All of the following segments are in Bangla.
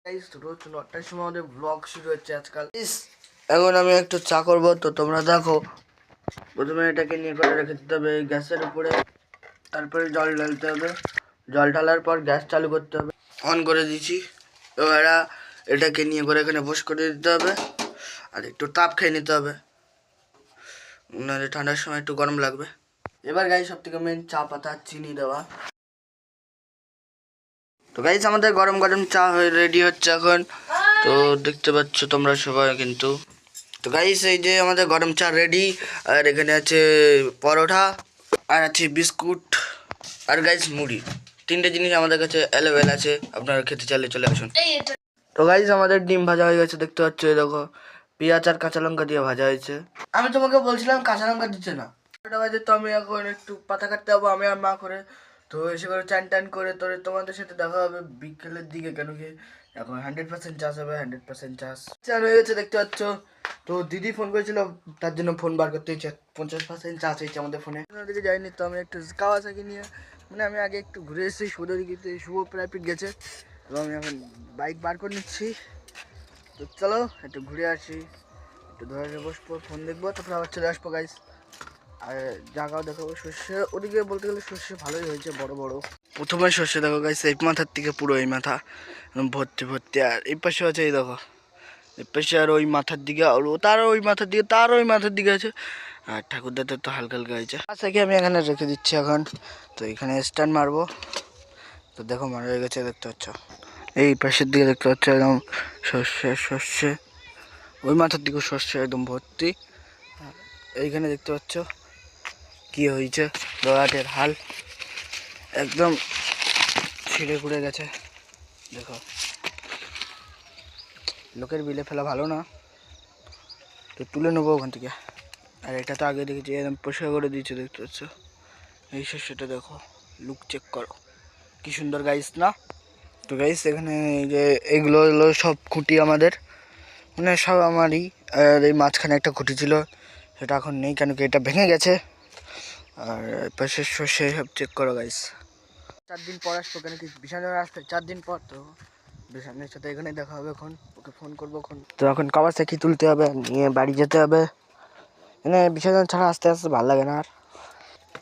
রোজ 9টার সময় আমাদের ব্লগ শুরু হচ্ছে আজকাল। এখন আমি একটু চা করবো, তো তোমরা দেখো। প্রথমে এটাকে নিয়ে করে রেখে দিতে হবে গ্যাসের উপরে, তারপরে জল ঢালতে হবে। জল ঢালার পর গ্যাস চালু করতে হবে, অন করে দিয়েছি। এবার এটাকে নিয়ে করে এখানে বস করে দিতে হবে, আর একটু তাপ খেয়ে নিতে হবে, নাহলে ঠান্ডার সময় একটু গরম লাগবে। এবার গাইস সব থেকে মেন চা পাতা চিনি দেওয়া। তো গাইস আমাদের গরম গরম চা হয়ে রেডি হচ্ছে এখন, তো দেখতে পাচ্ছ তোমরা সবাই কিন্তু। তো গাইস এই যে আমাদের গরম চা রেডি, আর এখানে আছে পরোটা, আর আছে বিস্কুট, আর গাইস মুড়ি। 3টে জিনিস আমাদের কাছে অ্যাভেলেবেল আছে, আপনারা খেতে চাইলে চলে আসুন। তো গাইস আমাদের ডিম ভাজা হয়ে গেছে, দেখতে পাচ্ছ। এই দেখো পেঁয়াজ আর কাঁচা লঙ্কা দিয়ে ভাজা হয়েছে। আমি তোমাকে বলছিলাম কাঁচা লঙ্কা দিচ্ছে না। ওটা বাজে, তো আমি এখন একটু পাতা কাটতে যাবো, আমি আর মা করে। তো এসে করে চান টান করে তোমাদের সাথে দেখা হবে বিকেলের দিকে, কেন কি এখন 100% চাষ হবে, 100% চাষ চান হয়ে গেছে দেখতে পাচ্ছ। তো দিদি ফোন করেছিল, তার জন্য ফোন বার করতে হয়েছে। 50% চার্জ হয়েছে আমাদের ফোনে। ওদিকে যাইনি, তো আমি একটু কাওয়াসাকি নিয়ে, মানে আমি আগে একটু ঘুরে এসেছি শুভ দিকে, শুভ প্রাইভেট গেছে, এবং আমি এখন বাইক বার করে নিচ্ছি। তো চলো একটু ঘুরে আসি, একটু ধরে বসবো, ফোন দেখবো, তারপরে আবার চলে আসবো গাইস। আর জায়গাও দেখাবো। সর্ষে ওদিকে বলতে গেলে সর্ষে ভালোই হয়েছে, বড় বড়। প্রথমে সর্ষে দেখো গাইস, এই মাথার থেকে পুরো এই মাথা ভর্তি ভর্তি, আর এই পাশে আছে, এই দেখো এই পাশে, আর ওই মাথার দিকে, আর তার ওই মাথার দিকে, তার ওই মাথার দিকে আছে। আর ঠাকুরদাদের তো হালকা হালকা হয়েছে। আচ্ছা কি আমি এখানে রেখে দিচ্ছি এখন। তো এখানে স্ট্যান্ড মারবো, তো দেখো মারা হয়ে গেছে দেখতে পাচ্ছ। এই পাশের দিকে দেখতে পাচ্ছ একদম সর্ষে সর্ষে, ওই মাথার দিকে সর্ষে একদম ভর্তি। এইখানে দেখতে পাচ্ছ কি হয়েছে, দয়াটের হাল একদম ছিঁড়ে ঘুরে গেছে। দেখো লোকের বিলে ফেলা ভালো না, তো তুলে নেবো ওখান থেকে। আর এটা তো আগে দেখেছি একদম পরিষ্কার করে দিয়েছে, দেখতে পাচ্ছ। এই সর্ষেটা দেখো, লুক চেক করো কি সুন্দর গাইস না। তো গাইস এখানে এই যে এগুলো হলো সব খুঁটি আমাদের, মানে সব আমারই। আর এই মাঝখানে একটা খুঁটি ছিল, সেটা এখন নেই, কেন কি এটা ভেঙে গেছে। আর পাশে সর্ষে সব চেক করো গাইস। 4 দিন পর আসবো, কেন কি বিশালের আসবে 4 দিন পর। তো বিশালের সাথে এখানে দেখা হবে, এখন ওকে ফোন করবো এখন। তো এখন কাওয়াসাকি তুলতে হবে, নিয়ে বাড়ি যেতে হবে। মানে বিসর্জন ছাড়া আস্তে আস্তে ভালো লাগে না। আর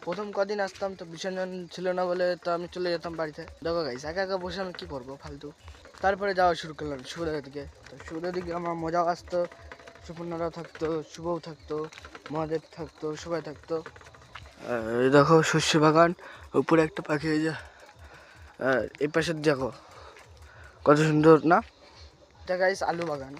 প্রথম কদিন আসতাম, তো বিসর্জন ছিল না বলে তো আমি চলে যেতাম বাড়িতে। দেখো গাইস একা একা বসে আমি কী করবো ফালতু। তারপরে যাওয়া শুরু করলাম সুবোধার দিকে। তো সুবোধার দিকে আমার মজাও আসতো, সুপর্ণারাও থাকতো, শুভও থাকতো, মহাদেব থাকতো, সবাই থাকতো। এই দেখো শস্য বাগান, উপরে একটা পাখি হয়ে যায়। আর এই পাশের দেখো কত সুন্দর না, এটা গাইস আলু বাগান।